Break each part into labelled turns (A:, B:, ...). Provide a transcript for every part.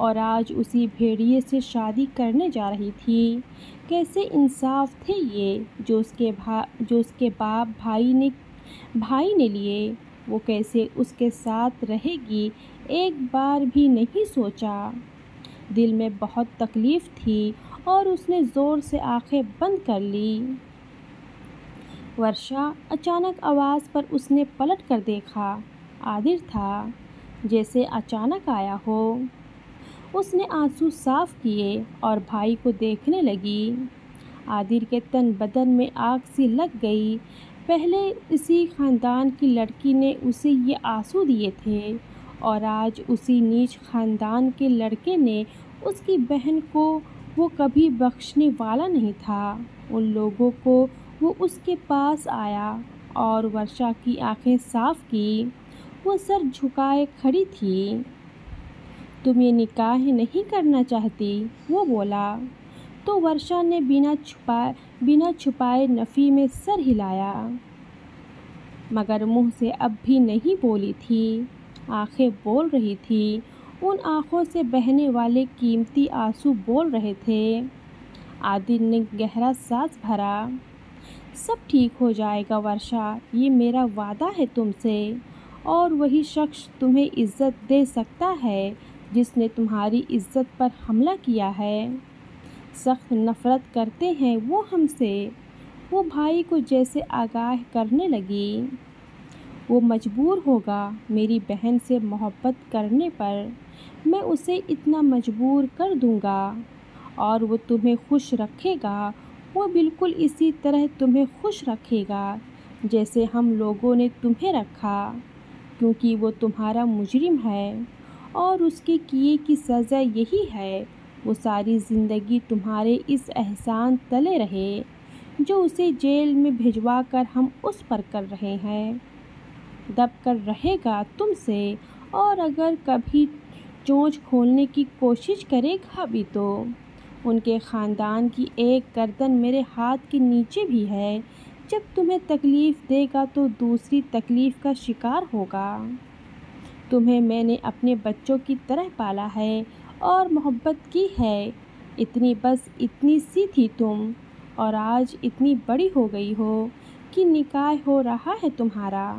A: اور آج اسی بھیڑیے سے شادی کرنے جا رہی تھی۔ کیسے انصاف تھے یہ جو اس کے باپ بھائی نے لیے۔ وہ کیسے اس کے ساتھ رہے گی ایک بار بھی نہیں سوچا۔ دل میں بہت تکلیف تھی اور اس نے زور سے آنکھیں بند کر لی۔ ورشا، اچانک آواز پر اس نے پلٹ کر دیکھا۔ عادل تھا، جیسے اچانک آیا ہو۔ اس نے آنسو صاف کیے اور بھائی کو دیکھنے لگی۔ عادل کے تن بدن میں آگ سی لگ گئی۔ پہلے اسی خاندان کی لڑکی نے اسے یہ آنسو دیے تھے اور آج اسی نیچ خاندان کے لڑکے نے اس کی بہن کو وہ کبھی بخشنے والا نہیں تھا۔ ان لوگوں کو وہ اس کے پاس آیا اور ورشا کی آنکھیں صاف کی۔ وہ سر جھکائے کھڑی تھی۔ تم یہ نکاح نہیں کرنا چاہتی؟ وہ بولا تو ورشا نے بنا چھپائے نفی میں سر ہلایا، مگر منہ سے اب بھی نہیں بولی تھی۔ آنکھیں بول رہی تھی، ان آنکھوں سے بہنے والے قیمتی آنسو بول رہے تھے۔ عادل نے گہرا سانس بھرا۔ سب ٹھیک ہو جائے گا ورشا، یہ میرا وعدہ ہے تم سے۔ اور وہی شخص تمہیں عزت دے سکتا ہے جس نے تمہاری عزت پر حملہ کیا ہے۔ سخت نفرت کرتے ہیں وہ ہم سے۔ وہ بھائی کو جیسے آگاہ کرنے لگی۔ وہ مجبور ہوگا میری بہن سے محبت کرنے پر۔ میں اسے اتنا مجبور کر دوں گا اور وہ تمہیں خوش رکھے گا۔ وہ بالکل اسی طرح تمہیں خوش رکھے گا جیسے ہم لوگوں نے تمہیں رکھا، کیونکہ وہ تمہارا مجرم ہے اور اس کے کیے کی سزا یہی ہے۔ وہ ساری زندگی تمہارے اس احسان تلے رہے جو اسے جیل میں بھجوا کر ہم اس پر کر رہے ہیں۔ دب کر رہے گا تم سے، اور اگر کبھی چونچ کھولنے کی کوشش کرے گا بھی تو ان کے خاندان کی ایک گردن میرے ہاتھ کے نیچے بھی ہے۔ جب تمہیں تکلیف دے گا تو دوسری تکلیف کا شکار ہوگا۔ تمہیں میں نے اپنے بچوں کی طرح پالا ہے اور محبت کی ہے۔ بس اتنی سی تھی تم، اور آج اتنی بڑی ہو گئی ہو کہ نکاح ہو رہا ہے تمہارا۔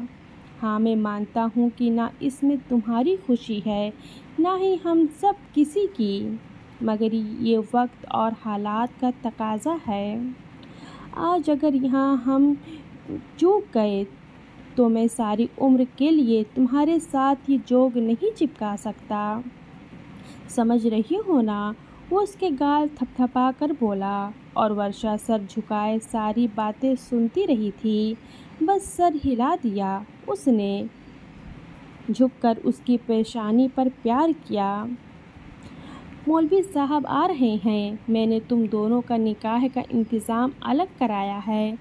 A: ہاں، میں مانتا ہوں کہ نہ اس میں تمہاری خوشی ہے نہ ہی ہم سب کسی کی، مگر یہ وقت اور حالات کا تقاضا ہے۔ آج اگر یہاں ہم چوک گئے تو میں ساری عمر کے لیے تمہارے ساتھ یہ جوگ نہیں چپکا سکتا۔ سمجھ رہی ہو نا؟ وہ اس کے گال تھپتھپا کر بولا، اور ورشا سر جھکائے ساری باتیں سنتی رہی تھی۔ بس سر ہلا دیا اس نے، جھک کر اس کی پیشانی پر پیار کیا۔ مولوی صاحب آ رہے ہیں، میں نے تم دونوں کا نکاح کا انتظام الگ کرایا ہے،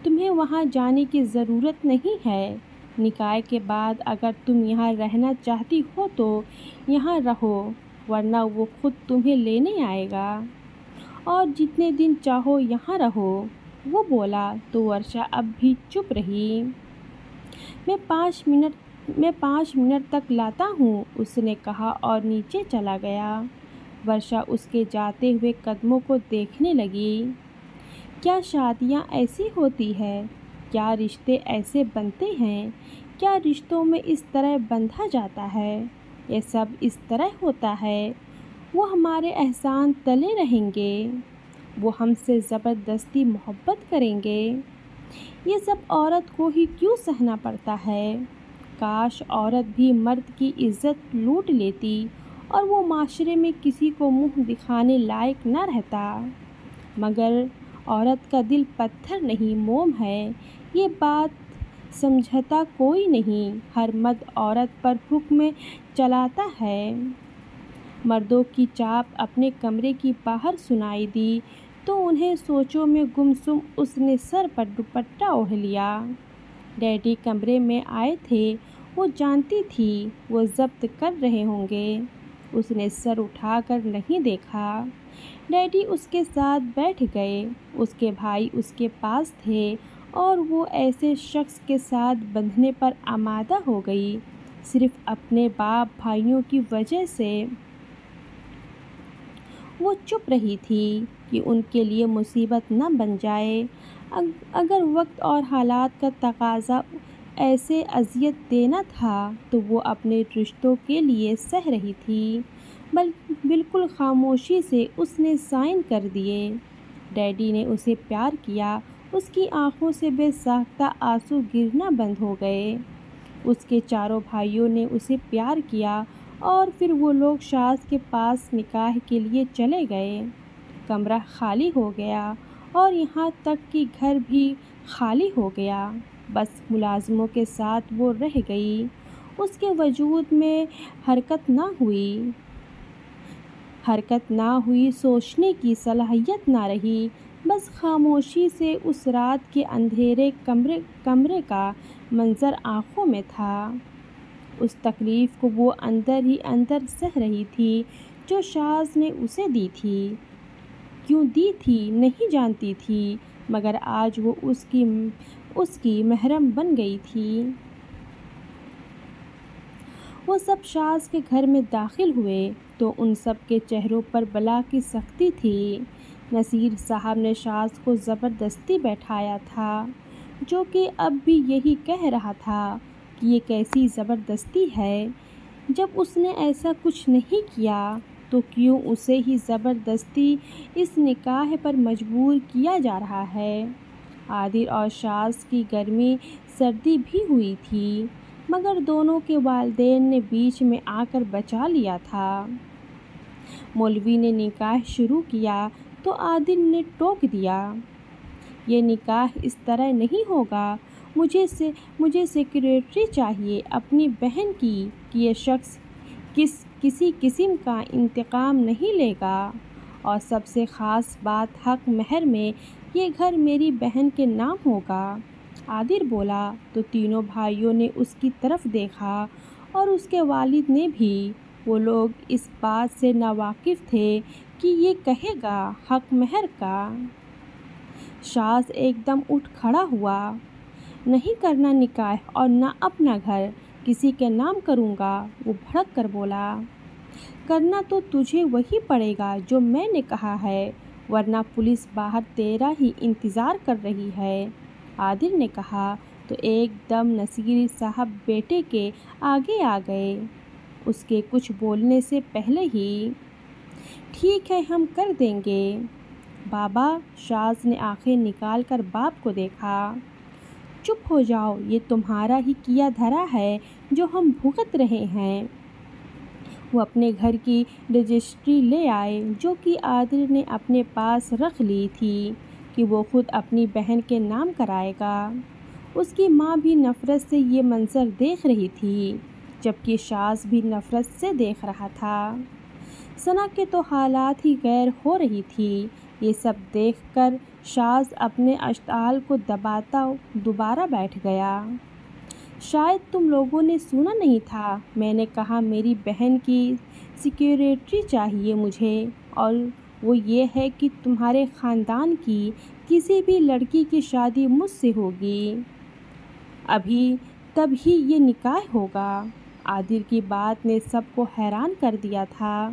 A: تمہیں وہاں جانے کی ضرورت نہیں ہے۔ نکاح کے بعد اگر تم یہاں رہنا چاہتی ہو تو یہاں رہو، ورنہ وہ خود تمہیں لینے آئے گا، اور جتنے دن چاہو یہاں رہو۔ وہ بولا تو ورشا اب بھی چپ رہی۔ میں 5 منٹ تک لاتا ہوں، اس نے کہا اور نیچے چلا گیا۔ ورشا اس کے جاتے ہوئے قدموں کو دیکھنے لگی۔ کیا شادیاں ایسی ہوتی ہیں؟ کیا رشتے ایسے بنتے ہیں؟ کیا رشتوں میں اس طرح بندھا جاتا ہے؟ یہ سب اس طرح ہوتا ہے؟ وہ ہمارے احسان تلے رہیں گے؟ وہ ہم سے زبردستی محبت کریں گے؟ یہ سب عورت کو ہی کیوں سہنا پڑتا ہے؟ کاش عورت بھی مرد کی عزت لوٹ لیتی اور وہ معاشرے میں کسی کو منہ دکھانے لائق نہ رہتا، مگر عورت کا دل پتھر نہیں موم ہے، یہ بات سمجھتا کوئی نہیں۔ ہر مرد عورت پر حکم چلاتا ہے۔ مردوں کی چاپ اپنے کمرے کی باہر سنائی دی تو انہیں سوچوں میں گمسم اس نے سر پر دوپٹہ اوڑھ لیا۔ ڈیڈی کمرے میں آئے تھے، وہ جانتی تھی وہ ضبط کر رہے ہوں گے۔ اس نے سر اٹھا کر نہیں دیکھا۔ ڈیڈی اس کے ساتھ بیٹھ گئے، اس کے بھائی اس کے پاس تھے، اور وہ ایسے شخص کے ساتھ بندھنے پر آمادہ ہو گئی صرف اپنے باپ بھائیوں کی وجہ سے۔ وہ چپ رہی تھی کہ ان کے لیے مصیبت نہ بن جائے۔ اگر وقت اور حالات کا تقاضا ایسے اذیت دینا تھا تو وہ اپنے رشتوں کے لیے سہ رہی تھی۔ بالکل خاموشی سے اس نے سائن کر دیے۔ ڈیڈی نے اسے پیار کیا۔ اس کی آنکھوں سے بے ساختہ آنسو گرنا بند ہو گئے۔ اس کے چاروں بھائیوں نے اسے پیار کیا اور پھر وہ لوگ شاذ کے پاس نکاح کے لیے چلے گئے۔ کمرہ خالی ہو گیا اور یہاں تک کہ گھر بھی خالی ہو گیا۔ بس ملازموں کے ساتھ وہ رہ گئی۔ اس کے وجود میں حرکت نہ ہوئی، سوچنے کی صلاحیت نہ رہی۔ بس خاموشی سے اس رات کے اندھیرے کمرے کا منظر آنکھوں میں تھا۔ اس تکلیف کو وہ اندر ہی اندر سہ رہی تھی جو شاذ نے اسے دی تھی۔ کیوں دی تھی نہیں جانتی تھی، مگر آج وہ اس کی محرم بن گئی تھی۔ وہ سب شاذ کے گھر میں داخل ہوئے تو ان سب کے چہروں پر بلا کی سختی تھی۔ نصیر صاحب نے شاذ کو زبردستی بیٹھایا تھا، جو کہ اب بھی یہی کہہ رہا تھا کہ یہ کیسی زبردستی ہے۔ جب اس نے ایسا کچھ نہیں کیا تو کیوں اسے ہی زبردستی اس نکاح پر مجبور کیا جا رہا ہے؟ عادل اور شاذ کی گرمی سردی بھی ہوئی تھی، مگر دونوں کے والدین نے بیچ میں آ کر بچا لیا تھا۔ مولوی نے نکاح شروع کیا تو عادل نے ٹوک دیا، یہ نکاح اس طرح نہیں ہوگا۔ مجھے سیکریٹری چاہیے اپنی بہن کی کہ یہ شخص کسی قسم کا انتقام نہیں لے گا، اور سب سے خاص بات حق مہر میں یہ گھر میری بہن کے نام ہوگا۔ عادل بولا تو تینوں بھائیوں نے اس کی طرف دیکھا اور اس کے والد نے بھی۔ وہ لوگ اس بات سے ناواقف تھے کہ یہ کہے گا حق مہر کا۔ شاذ ایک دم اٹھ کھڑا ہوا۔ نہیں کرنا نکاح اور نہ اپنا گھر کسی کے نام کروں گا، وہ بھڑک کر بولا۔ کرنا تو تجھے وہی پڑے گا جو میں نے کہا ہے، ورنہ پولیس باہر تیرا ہی انتظار کر رہی ہے، عادل نے کہا تو ایک دم نصیر صاحب بیٹے کے آگے آ گئے، اس کے کچھ بولنے سے پہلے ہی۔ ٹھیک ہے، ہم کر دیں گے بابا۔ شاذ نے آنکھیں نکال کر باپ کو دیکھا۔ چپ ہو جاؤ، یہ تمہارا ہی کیا دھرا ہے جو ہم بھگت رہے ہیں۔ وہ اپنے گھر کی رجسٹری لے آئے جو کہ عادل نے اپنے پاس رکھ لی تھی کہ وہ خود اپنی بہن کے نام کرائے گا۔ اس کی ماں بھی نفرت سے یہ منظر دیکھ رہی تھی، جبکہ شاذ بھی نفرت سے دیکھ رہا تھا۔ ثنا کے تو حالات ہی غیر ہو رہی تھی۔ یہ سب دیکھ کر شاذ اپنے اشتعال کو دباتا دوبارہ بیٹھ گیا۔ شاید تم لوگوں نے سنا نہیں تھا، میں نے کہا میری بہن کی سیکریٹری چاہیے مجھے، اور وہ یہ ہے کہ تمہارے خاندان کی کسی بھی لڑکی کی شادی مجھ سے ہوگی، تب ہی یہ نکاح ہوگا۔ عادل کی بات نے سب کو حیران کر دیا تھا۔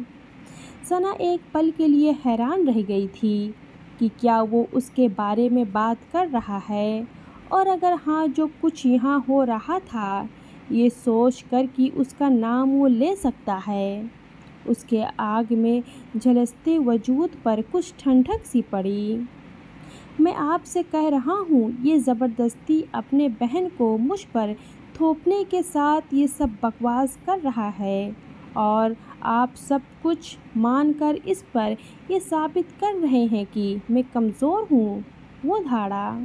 A: ثنا ایک پل کے لیے حیران رہ گئی تھی کہ کیا وہ اس کے بارے میں بات کر رہا ہے، اور اگر ہاں جو کچھ یہاں ہو رہا تھا، یہ سوچ کر کہ اس کا نام وہ لے سکتا ہے، اس کے آگ میں جھلستے وجود پر کچھ ٹھنڈک سی پڑی۔ میں آپ سے کہہ رہا ہوں، یہ زبردستی اپنے بہن کو مجھ پر تھوپنے کے ساتھ یہ سب بکواس کر رہا ہے، اور آپ سب کچھ مان کر اس پر یہ ثابت کر رہے ہیں کہ میں کمزور ہوں۔ وہ دھاڑا۔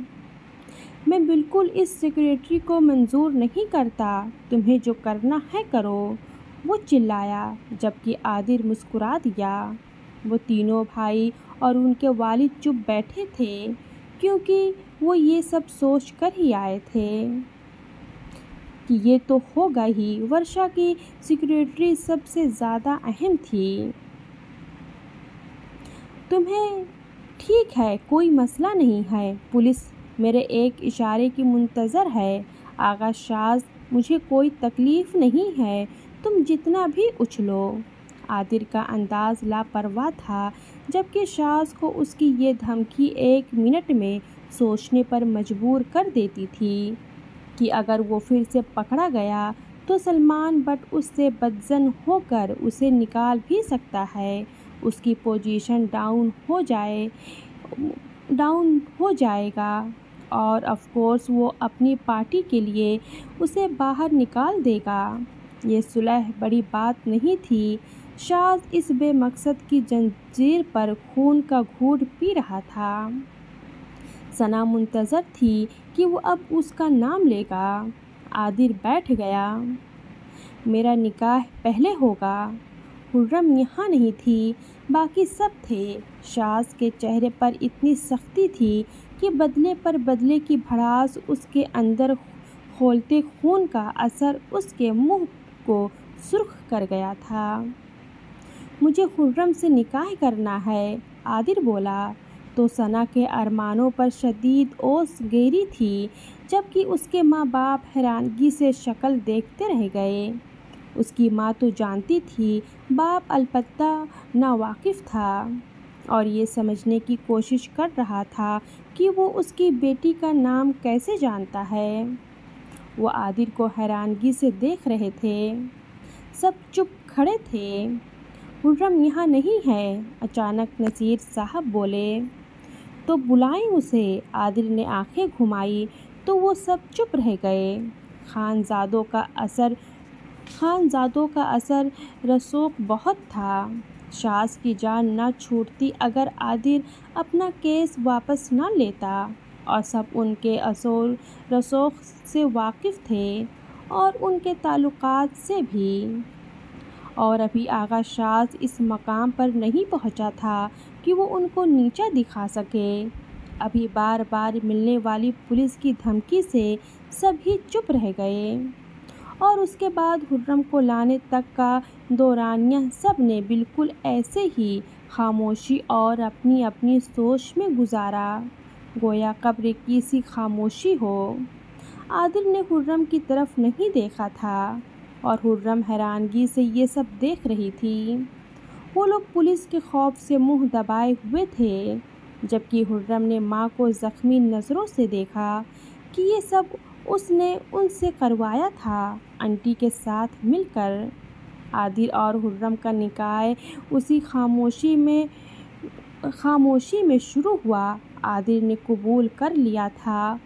A: میں بالکل اس سیکریٹری کو منظور نہیں کرتا، تمہیں جو کرنا ہے کرو، وہ چلایا، جبکہ عادل مسکرا دیا۔ وہ تینوں بھائی اور ان کے والد چپ بیٹھے تھے، کیونکہ وہ یہ سب سوچ کر ہی آئے تھے کہ یہ تو ہوگا ہی، ورشا کی سیکریٹری سب سے زیادہ اہم تھی۔ تمہیں ٹھیک ہے، کوئی مسئلہ نہیں ہے، پولیس میرے ایک اشارے کی منتظر ہے۔ آغا شاذ، مجھے کوئی تکلیف نہیں ہے، تم جتنا بھی اچھلو۔ عادل کا انداز لاپرواہ تھا، جبکہ شاذ کو اس کی یہ دھمکی 1 منٹ میں سوچنے پر مجبور کر دیتی تھی کہ اگر وہ پھر سے پکڑا گیا تو سلمان بٹ اس سے بدظن ہو کر اسے نکال بھی سکتا ہے، اس کی پوزیشن ڈاؤن ہو جائے گا اور آف کورس وہ اپنی پارٹی کے لیے اسے باہر نکال دے گا۔ یہ صلح بڑی بات نہیں تھی۔ شاذ اس بے مقصد کی زنجیر پر خون کا گھونٹ پی رہا تھا۔ ثنا منتظر تھی کہ وہ اب اس کا نام لے گا۔ عادل بیٹھ گیا۔ میرا نکاح پہلے ہوگا۔ خرم یہاں نہیں تھی، باقی سب تھے۔ شاذ کے چہرے پر اتنی سختی تھی کہ بدلے پر بدلے کی بھڑاس اس کے اندر کھولتے خون کا اثر اس کے منہ کو سرخ کر گیا تھا۔ مجھے خرم سے نکاح کرنا ہے، عادل بولا تو ثنا کے ارمانوں پر شدید اوس گری تھی، جبکہ اس کے ماں باپ حیرانگی سے شکل دیکھتے رہ گئے۔ اس کی ماں تو جانتی تھی، باپ البتہ ناواقف تھا اور یہ سمجھنے کی کوشش کر رہا تھا کہ وہ اس کی بیٹی کا نام کیسے جانتا ہے۔ وہ عادل کو حیرانگی سے دیکھ رہے تھے۔ سب چپ کھڑے تھے۔ خرم یہاں نہیں ہے، اچانک نصیر صاحب بولے۔ تو بلائیں اسے۔ عادل نے آنکھیں گھمائیں تو وہ سب چپ رہ گئے۔ خانزادوں کا اثر رسوخ بہت تھا۔ شاذ کی جان نہ چھوٹتی اگر عادل اپنا کیس واپس نہ لیتا، اور سب ان کے اثر رسوخ سے واقف تھے اور ان کے تعلقات سے بھی۔ اور ابھی آغا شاذ اس مقام پر نہیں پہنچا تھا کہ وہ ان کو نیچا دکھا سکے۔ ابھی بار بار ملنے والی پولیس کی دھمکی سے سبھی چپ رہ گئے، اور اس کے بعد خرم کو لانے تک کا دورانیہ سب نے بالکل ایسے ہی خاموشی اور اپنی اپنی سوچ میں گزارا، گویا قبر کی سی خاموشی ہو۔ عادل نے خرم کی طرف نہیں دیکھا تھا اور خرم حیرانگی سے یہ سب دیکھ رہی تھی۔ وہ لوگ پولیس کے خوف سے منہ دبائے ہوئے تھے، جبکہ خرم نے ماں کو زخمی نظروں سے دیکھا کہ یہ سب اس نے ان سے کروایا تھا، آنٹی کے ساتھ مل کر۔ عادل اور خرم کا نکاح اسی خاموشی میں شروع ہوا۔ عادل نے قبول کر لیا تھا۔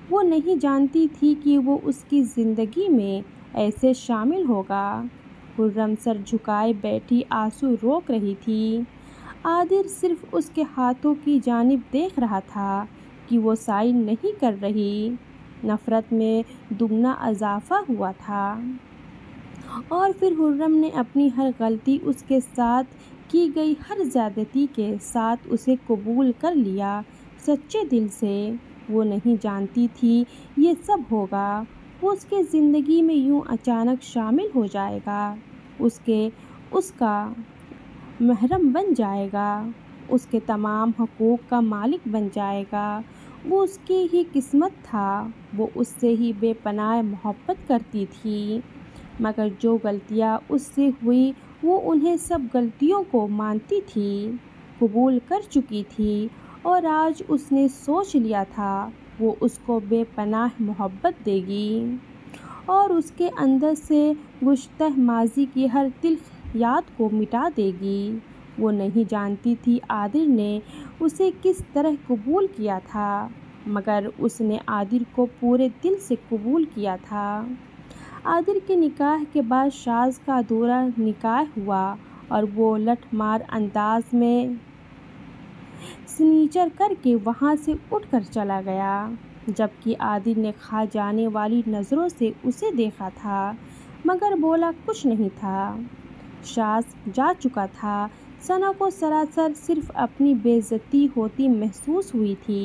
A: وہ نہیں جانتی تھی کہ وہ اس کی زندگی میں ایسے شامل ہوگا۔ خرم سر جھکائے بیٹھی آنسو روک رہی تھی۔ عادل صرف اس کے ہاتھوں کی جانب دیکھ رہا تھا کہ وہ سائن نہیں کر رہی۔ نفرت میں دگنا اضافہ ہوا تھا۔ اور پھر خرم نے اپنی ہر غلطی، اس کے ساتھ کی گئی ہر زیادتی کے ساتھ اسے قبول کر لیا سچے دل سے۔ وہ نہیں جانتی تھی یہ سب ہوگا۔ وہ اس کے زندگی میں یوں اچانک شامل ہو جائے گا، اس کا محرم بن جائے گا، اس کے تمام حقوق کا مالک بن جائے گا۔ وہ اس کی ہی قسمت تھا۔ وہ اس سے ہی بے پناہ محبت کرتی تھی، مگر جو غلطیاں اس سے ہوئی وہ انہیں سب غلطیوں کو مانتی تھی، قبول کر چکی تھی، اور آج اس نے سوچ لیا تھا وہ اس کو بے پناہ محبت دے گی اور اس کے اندر سے گزشتہ ماضی کی ہر تلخ یاد کو مٹا دے گی۔ وہ نہیں جانتی تھی عادل نے اسے کس طرح قبول کیا تھا، مگر اس نے عادل کو پورے دل سے قبول کیا تھا۔ عادل کے نکاح کے بعد شاذ کا ادھورا نکاح ہوا اور وہ لٹھ مار انداز میں سگنیچر کر کے وہاں سے اٹھ کر چلا گیا، جبکہ عادل نے کھا جانے والی نظروں سے اسے دیکھا تھا، مگر بولا کچھ نہیں تھا۔ شاذ جا چکا تھا۔ ثنا کو سراسر صرف اپنی بے عزتی ہوتی محسوس ہوئی تھی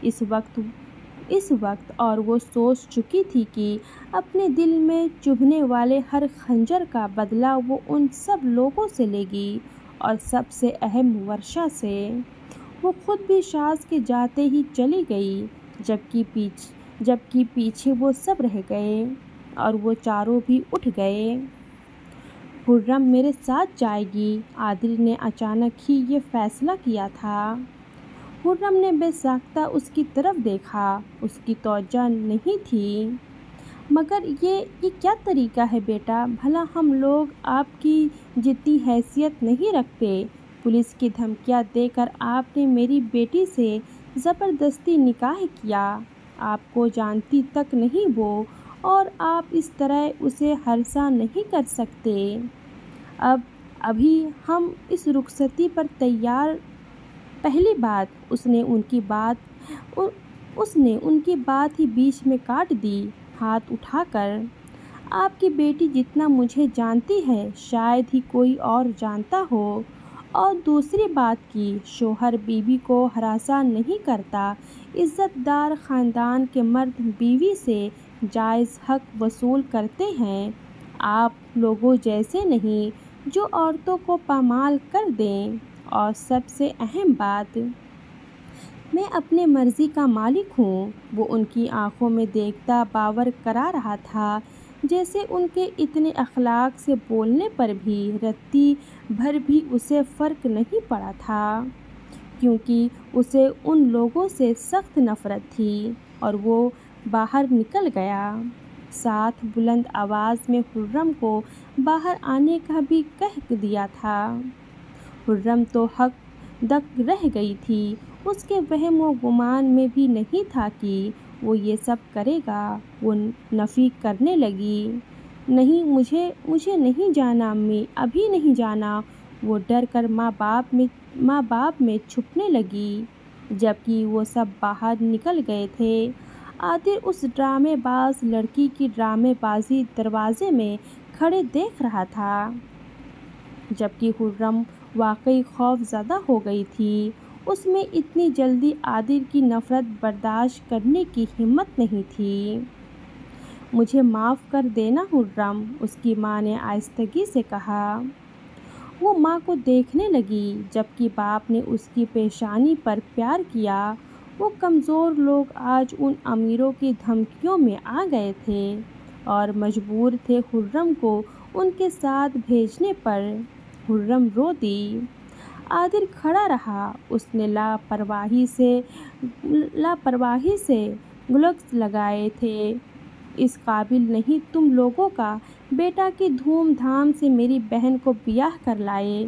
A: اس وقت، اور وہ سوچ چکی تھی کہ اپنے دل میں چبھنے والے ہر خنجر کا بدلہ وہ ان سب لوگوں سے لے گی، اور سب سے اہم ورشا سے۔ وہ خود بھی شاذ کے جاتے ہی چلی گئی، جبکہ پیچھے وہ سب رہ گئے اور وہ چاروں بھی اٹھ گئے۔ خرم میرے ساتھ جائے گی۔ عادل نے اچانک ہی یہ فیصلہ کیا تھا۔ خرم نے بے ساختہ اس کی طرف دیکھا۔ اس کی توجہ نہیں تھی۔ مگر یہ کیا طریقہ ہے بیٹا؟ بھلا ہم لوگ آپ کی جتنی حیثیت نہیں رکھتے۔ پولیس کی دھمکیاں دے کر آپ نے میری بیٹی سے زبردستی نکاح کیا۔ آپ کو جانتی تک نہیں وہ، اور آپ اس طرح اسے ہراساں نہیں کر سکتے۔ ابھی ہم اس رخصتی پر تیار۔ پہلی بات، اس نے ان کی بات ہی بیچ میں کاٹ دی ہاتھ اٹھا کر۔ آپ کی بیٹی جتنا مجھے جانتی ہے شاید ہی کوئی اور جانتا ہو۔ اور دوسری بات کی شوہر بیوی کو ہراساں نہیں کرتا۔ عزت دار خاندان کے مرد بیوی سے جائز حق وصول کرتے ہیں، آپ لوگوں جیسے نہیں جو عورتوں کو پامال کر دیں۔ اور سب سے اہم بات، میں اپنے مرضی کا مالک ہوں۔ وہ ان کی آنکھوں میں دیکھتا باور کرا رہا تھا، جیسے ان کے اتنے اخلاق سے بولنے پر بھی رتی بھر بھی اسے فرق نہیں پڑا تھا، کیونکہ اسے ان لوگوں سے سخت نفرت تھی۔ اور وہ باہر نکل گیا، ساتھ بلند آواز میں خرم کو باہر آنے کا بھی کہہ دیا تھا۔ خرم تو ہک دک رہ گئی تھی۔ اس کے وہم و گمان میں بھی نہیں تھا کہ وہ یہ سب کرے گا۔ وہ نفی کرنے لگی، نہیں، مجھے نہیں جانا امی، ابھی نہیں جانا۔ وہ ڈر کر ماں باپ میں چھپنے لگی۔ جبکہ وہ سب باہر نکل گئے تھے، عادل اس ڈرامے باز لڑکی کی ڈرامے بازی دروازے میں کھڑے دیکھ رہا تھا۔ جبکہ خرم واقعی خوف زدہ ہو گئی تھی۔ اس میں اتنی جلدی عادل کی نفرت برداشت کرنے کی ہمت نہیں تھی۔ مجھے معاف کر دینا خرم، اس کی ماں نے آہستگی سے کہا۔ وہ ماں کو دیکھنے لگی، جبکہ باپ نے اس کی پیشانی پر پیار کیا۔ وہ کمزور لوگ آج ان امیروں کی دھمکیوں میں آ گئے تھے اور مجبور تھے خرم کو ان کے ساتھ بھیجنے پر۔ خرم رو دی۔ عادل کھڑا رہا۔ اس نے لاپرواہی سے گلوز لگائے تھے، اس قابل نہیں تم لوگوں کا بیٹا کہ دھوم دھام سے میری بہن کو بیاہ کر لائے۔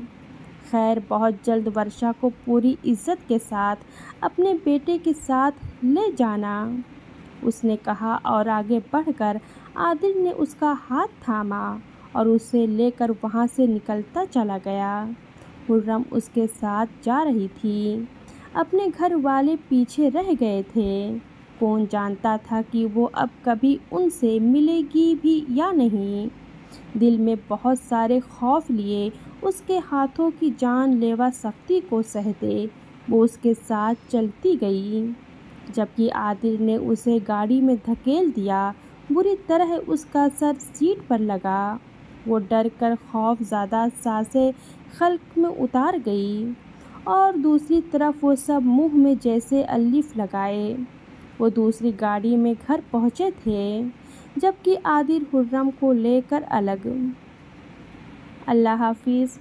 A: خیر، بہت جلد ورشا کو پوری عزت کے ساتھ اپنے بیٹے کے ساتھ لے جانا، اس نے کہا، اور آگے بڑھ کر عادل نے اس کا ہاتھ تھاما اور اسے لے کر وہاں سے نکلتا چلا گیا۔ خرم اس کے ساتھ جا رہی تھی۔ اپنے گھر والے پیچھے رہ گئے تھے۔ کون جانتا تھا کہ وہ اب کبھی ان سے ملے گی بھی یا نہیں۔ دل میں بہت سارے خوف لیے اس کے ہاتھوں کی جان لیوا سختی کو سہتے وہ اس کے ساتھ چلتی گئی، جبکہ عادل نے اسے گاڑی میں دھکیل دیا۔ بری طرح اس کا سر سیٹ پر لگا۔ وہ ڈر کر خوف زدہ سانسیں خلق میں اتار گئی، اور دوسری طرف وہ سب منہ میں جیسے الف لگائے۔ وہ دوسری گاڑی میں گھر پہنچے تھے، جبکہ عادل خرم کو لے کر الگ۔ اللہ حافظ۔